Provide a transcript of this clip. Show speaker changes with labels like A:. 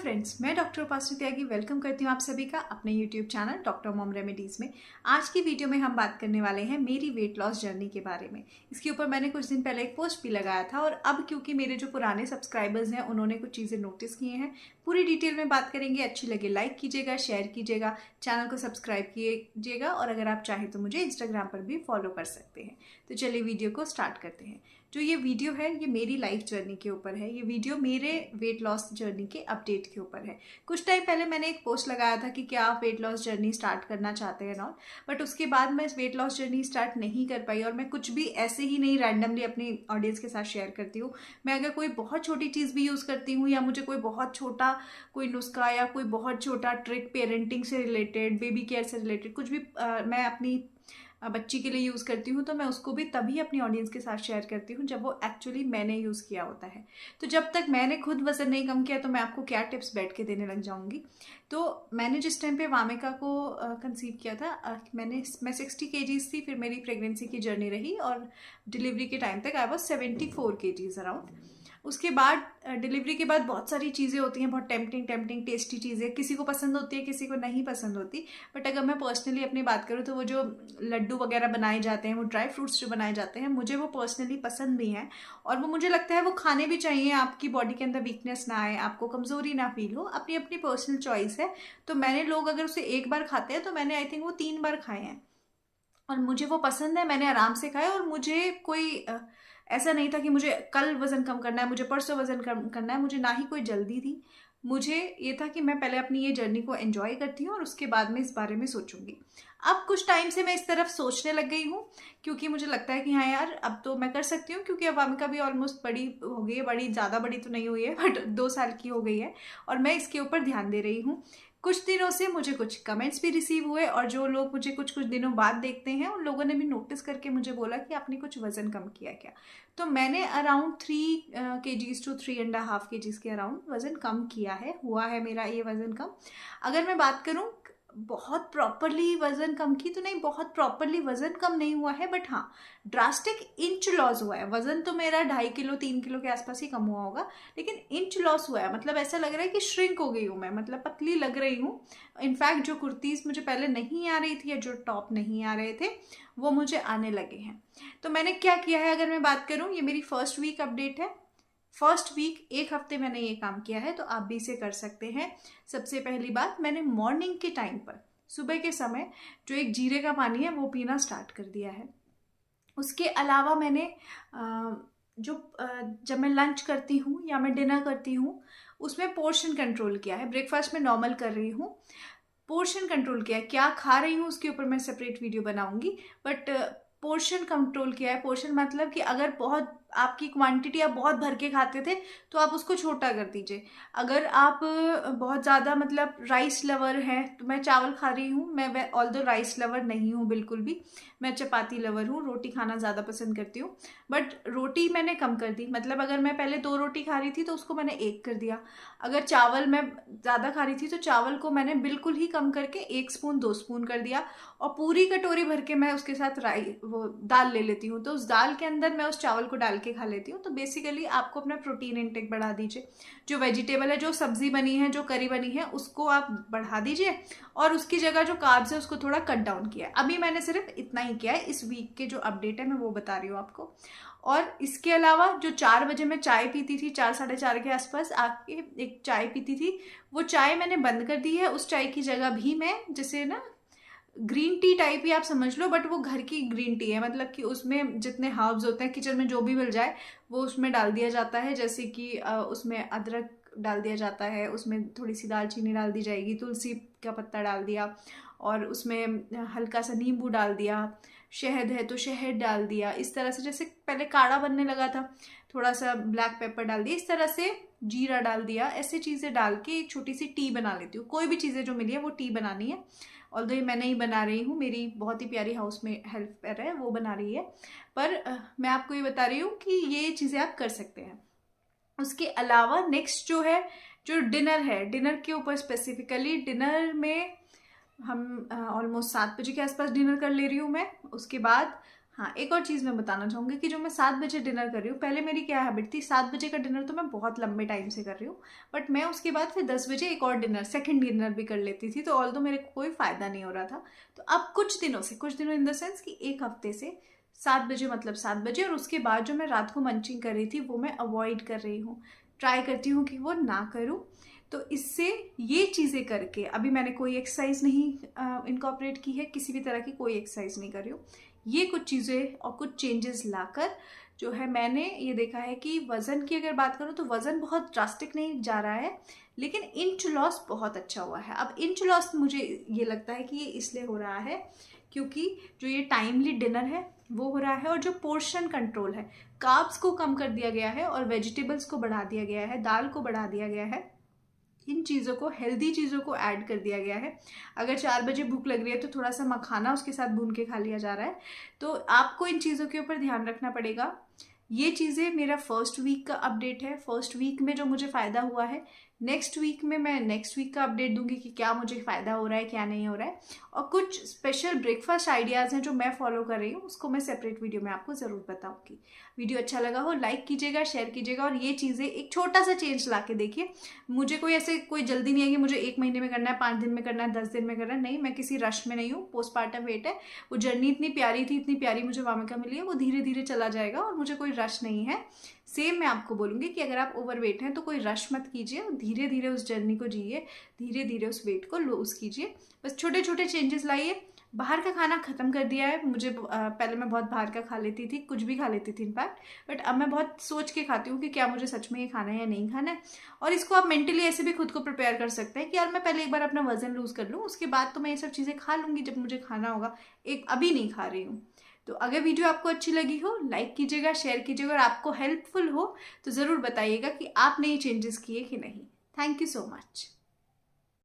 A: Friends, मैं doctor उपासना त्यागी welcome करती हूँ आप सभी का अपने YouTube channel doctor mom remedies में। आज की वीडियो में हम बात करने वाले हैं मेरी वेट लॉस जर्नी के बारे में। इसके ऊपर मैंने कुछ दिन पहले एक पोस्ट भी लगाया था और अब क्योंकि मेरे जो पुराने सब्सक्राइबर्स हैं उन्होंने कुछ चीज़ें नोटिस किए हैं, पूरी डिटेल में बात करेंगे। अच्छी लगे लाइक कीजिएगा, शेयर कीजिएगा, चैनल को सब्सक्राइब कीजिएगा और अगर आप चाहें तो मुझे इंस्टाग्राम पर भी फॉलो कर सकते हैं। तो चलिए वीडियो को स्टार्ट करते हैं। जो ये वीडियो है ये मेरी लाइफ जर्नी के ऊपर है। ये वीडियो मेरे वेट लॉस जर्नी के अपडेट के ऊपर है। कुछ टाइम पहले मैंने एक पोस्ट लगाया था कि क्या आप वेट लॉस जर्नी स्टार्ट करना चाहते हैं ना, बट उसके बाद मैं वेट लॉस जर्नी स्टार्ट नहीं कर पाई और मैं कुछ भी ऐसे ही नहीं रैंडमली अपनी ऑडियंस के साथ शेयर करती हूँ। मैं अगर कोई बहुत छोटी चीज़ भी यूज़ करती हूँ या मुझे कोई बहुत छोटा कोई नुस्खा या कोई बहुत छोटा ट्रिक पेरेंटिंग से रिलेटेड, बेबी केयर से रिलेटेड कुछ भी मैं अपनी बच्ची के लिए यूज़ करती हूँ तो मैं उसको भी तभी अपनी ऑडियंस के साथ शेयर करती हूँ जब वो एक्चुअली मैंने यूज़ किया होता है। तो जब तक मैंने खुद वज़न नहीं कम किया तो मैं आपको क्या टिप्स बैठ के देने लग जाऊँगी। तो मैंने जिस टाइम पे वामिका को कंसीव किया था मैं 60 केजीज़ थी। फिर मेरी प्रेगनेंसी की जर्नी रही और डिलीवरी के टाइम तक आई वॉज 74 केजीज़ अराउंड। उसके बाद डिलीवरी के बाद बहुत सारी चीज़ें होती हैं, बहुत टेम्पटिंग टेस्टी चीज़ें, किसी को पसंद होती है किसी को नहीं पसंद होती। बट अगर मैं पर्सनली अपनी बात करूँ तो वो जो लड्डू वगैरह बनाए जाते हैं, वो ड्राई फ्रूट्स जो बनाए जाते हैं, मुझे वो पर्सनली पसंद भी हैं और वो मुझे लगता है वो खाने भी चाहिए। आपकी बॉडी के अंदर वीकनेस ना आए, आपको कमज़ोरी ना फील हो, अपनी अपनी पर्सनल चॉइस है। तो मैंने लोग अगर उसे एक बार खाते हैं तो मैंने आई थिंक वो 3 बार खाए हैं और मुझे वो पसंद है। मैंने आराम से खाया और मुझे कोई ऐसा नहीं था कि मुझे कल वज़न कम करना है, मुझे परसों वज़न कम करना है, मुझे ना ही कोई जल्दी थी। मुझे ये था कि मैं पहले अपनी ये जर्नी को एंजॉय करती हूँ और उसके बाद में इस बारे में सोचूंगी। अब कुछ टाइम से मैं इस तरफ सोचने लग गई हूँ क्योंकि मुझे लगता है कि हाँ यार अब तो मैं कर सकती हूँ, क्योंकि अब वामिका भी ऑलमोस्ट बड़ी हो गई है। बड़ी ज़्यादा बड़ी तो नहीं हुई है बट 2 साल की हो गई है और मैं इसके ऊपर ध्यान दे रही हूँ। कुछ दिनों से मुझे कुछ कमेंट्स भी रिसीव हुए और जो लोग मुझे कुछ कुछ दिनों बाद देखते हैं उन लोगों ने भी नोटिस करके मुझे बोला कि आपने कुछ वज़न कम किया क्या। तो मैंने अराउंड 3 kgs to 3.5 kgs के अराउंड वज़न कम किया है, हुआ है मेरा ये वज़न कम। अगर मैं बात करूँ बहुत प्रॉपरली वज़न कम की तो नहीं, बहुत प्रॉपरली वज़न कम नहीं हुआ है, बट हाँ ड्रास्टिक इंच लॉस हुआ है। वज़न तो मेरा 2.5 किलो 3 किलो के आसपास ही कम हुआ होगा, लेकिन इंच लॉस हुआ है। मतलब ऐसा लग रहा है कि श्रिंक हो गई हूँ मैं, मतलब पतली लग रही हूँ। इनफैक्ट जो कुर्तीज़ मुझे पहले नहीं आ रही थी या जो टॉप नहीं आ रहे थे वो मुझे आने लगे हैं। तो मैंने क्या किया है, अगर मैं बात करूँ, ये मेरी फर्स्ट वीक अपडेट है। फर्स्ट वीक 1 हफ्ते मैंने ये काम किया है तो आप भी इसे कर सकते हैं। सबसे पहली बात, मैंने मॉर्निंग के टाइम पर सुबह के समय जो एक जीरे का पानी है वो पीना स्टार्ट कर दिया है। उसके अलावा मैंने जब मैं लंच करती हूँ या मैं डिनर करती हूँ उसमें पोर्शन कंट्रोल किया है। ब्रेकफास्ट में नॉर्मल कर रही हूँ, पोर्शन कंट्रोल किया है। क्या खा रही हूँ उसके ऊपर मैं सेपरेट वीडियो बनाऊंगी, बट पोर्शन कंट्रोल किया है। पोर्शन मतलब कि अगर बहुत आपकी क्वांटिटी आप बहुत भर के खाते थे तो आप उसको छोटा कर दीजिए। अगर आप बहुत ज़्यादा मतलब राइस लवर हैं, तो मैं चावल खा रही हूँ, मैं ऑल्दो राइस लवर नहीं हूँ बिल्कुल भी, मैं चपाती लवर हूँ, रोटी खाना ज़्यादा पसंद करती हूँ। बट रोटी मैंने कम कर दी, मतलब अगर मैं पहले 2 रोटी खा रही थी तो उसको मैंने 1 कर दिया। अगर चावल मैं ज़्यादा खा रही थी तो चावल को मैंने बिल्कुल ही कम करके 1 स्पून 2 स्पून कर दिया और पूरी कटोरी भर के मैं उसके साथ वो दाल ले लेती हूँ। तो उस दाल के अंदर मैं उस चावल को डाल के खा लेती हूँ। तो बेसिकली आपको अपना प्रोटीन इंटेक बढ़ा दीजिए। जो वेजिटेबल है, जो सब्जी बनी है, जो करी बनी है, उसको आप बढ़ा दीजिए और उसकी जगह जो कार्ब्स है उसको थोड़ा कट डाउन किया है। अभी मैंने सिर्फ इतना ही किया है। इस वीक के जो अपडेट है मैं वो बता रही हूँ आपको। और इसके अलावा जो 4 बजे मैं चाय पीती थी, 4 साढ़े 4 के आसपास आके एक चाय पीती थी, वो चाय मैंने बंद कर दी है। उस चाय की जगह भी मैं जैसे ना ग्रीन टी टाइप ही आप समझ लो, बट वो घर की ग्रीन टी है। मतलब कि उसमें जितने हर्ब्स होते हैं किचन में जो भी मिल जाए वो उसमें डाल दिया जाता है। जैसे कि उसमें अदरक डाल दिया जाता है, उसमें थोड़ी सी दालचीनी डाल दी जाएगी, तुलसी का पत्ता डाल दिया और उसमें हल्का सा नींबू डाल दिया, शहद है तो शहद डाल दिया। इस तरह से जैसे पहले काढ़ा बनने लगा था, थोड़ा सा ब्लैक पेपर डाल दिया, इस तरह से जीरा डाल दिया। ऐसे चीज़ें डाल के एक छोटी सी टी बना लेती हूँ। कोई भी चीज़ें जो मिली है वो टी बनानी है। ऑल्दो ये मैं नहीं बना रही हूँ, मेरी बहुत ही प्यारी हाउस में हेल्पर है वो बना रही है, पर मैं आपको ये बता रही हूँ कि ये चीज़ें आप कर सकते हैं। उसके अलावा नेक्स्ट जो है, जो डिनर है, डिनर के ऊपर स्पेसिफिकली, डिनर में हम ऑलमोस्ट 7 बजे के आसपास डिनर कर ले रही हूँ मैं। उसके बाद हाँ, एक और चीज़ मैं बताना चाहूँगी कि जो मैं 7 बजे डिनर कर रही हूँ, पहले मेरी क्या हैबिट थी, 7 बजे का डिनर तो मैं बहुत लंबे टाइम से कर रही हूँ, बट मैं उसके बाद फिर 10 बजे एक और डिनर, सेकंड डिनर भी कर लेती थी, तो ऑल्दो मेरे को कोई फ़ायदा नहीं हो रहा था। तो अब कुछ दिनों इन द सेंस कि एक हफ्ते से 7 बजे मतलब 7 बजे, और उसके बाद जो मैं रात को मंचिंग कर रही थी वो मैं अवॉइड कर रही हूँ, ट्राई करती हूँ कि वो ना करूँ। तो इससे ये चीज़ें करके अभी मैंने कोई एक्सरसाइज नहीं इनकॉर्पोरेट की है, किसी भी तरह की कोई एक्सरसाइज नहीं कर रही हूँ। ये कुछ चीज़ें और कुछ चेंजेस लाकर जो है मैंने ये देखा है कि वज़न की अगर बात करूँ तो वज़न बहुत ड्रास्टिक नहीं जा रहा है, लेकिन इंच लॉस बहुत अच्छा हुआ है। अब इंच लॉस मुझे ये लगता है कि ये इसलिए हो रहा है क्योंकि जो ये टाइमली डिनर है वो हो रहा है, और जो पोर्शन कंट्रोल है, कार्ब्स को कम कर दिया गया है और वेजिटेबल्स को बढ़ा दिया गया है, दाल को बढ़ा दिया गया है, इन चीज़ों को, हेल्दी चीज़ों को ऐड कर दिया गया है। अगर 4 बजे भूख लग रही है तो थोड़ा सा मखाना उसके साथ भून के खा लिया जा रहा है। तो आपको इन चीज़ों के ऊपर ध्यान रखना पड़ेगा। ये चीज़ें मेरा फर्स्ट वीक का अपडेट है, फर्स्ट वीक में जो मुझे फ़ायदा हुआ है। नेक्स्ट वीक में मैं नेक्स्ट वीक का अपडेट दूंगी कि क्या मुझे फ़ायदा हो रहा है क्या नहीं हो रहा है, और कुछ स्पेशल ब्रेकफास्ट आइडियाज़ हैं जो मैं फॉलो कर रही हूँ, उसको मैं सेपरेट वीडियो में आपको ज़रूर बताऊँगी। वीडियो अच्छा लगा हो लाइक कीजिएगा, शेयर कीजिएगा, और ये चीज़ें एक छोटा सा चेंज ला के देखिए। मुझे कोई जल्दी नहीं है कि मुझे 1 महीने में करना है, 5 दिन में करना है, 10 दिन में करना है, नहीं, मैं किसी रश में नहीं हूँ। पोस्टमार्टम वेट है, वो जर्नी इतनी प्यारी थी, इतनी प्यारी मुझे वामिका मिली है, वो धीरे धीरे चला जाएगा और मुझे कोई रश नहीं है। सेम मैं आपको बोलूँगी कि अगर आप ओवरवेट हैं तो कोई रश मत कीजिए, धीरे धीरे उस जर्नी को जिए, धीरे धीरे उस वेट को लूज कीजिए। बस छोटे छोटे चेंजेस लाइए। बाहर का खाना ख़त्म कर दिया है मुझे। पहले मैं बहुत बाहर का खा लेती थी, कुछ भी खा लेती थी इनफैक्ट, बट अब मैं बहुत सोच के खाती हूँ कि क्या मुझे सच में ये खाना है या नहीं खाना है। और इसको आप मेंटली ऐसे भी खुद को प्रिपेयर कर सकते हैं कि यार मैं पहले एक बार अपना वजन लूज़ कर लूँ, उसके बाद तो मैं ये सब चीज़ें खा लूँगी जब मुझे खाना होगा, एक अभी नहीं खा रही हूँ। तो अगर वीडियो आपको अच्छी लगी हो लाइक कीजिएगा, शेयर कीजिएगा, और आपको हेल्पफुल हो तो ज़रूर बताइएगा कि आपने ये चेंजेस किए कि नहीं। Thank you so much.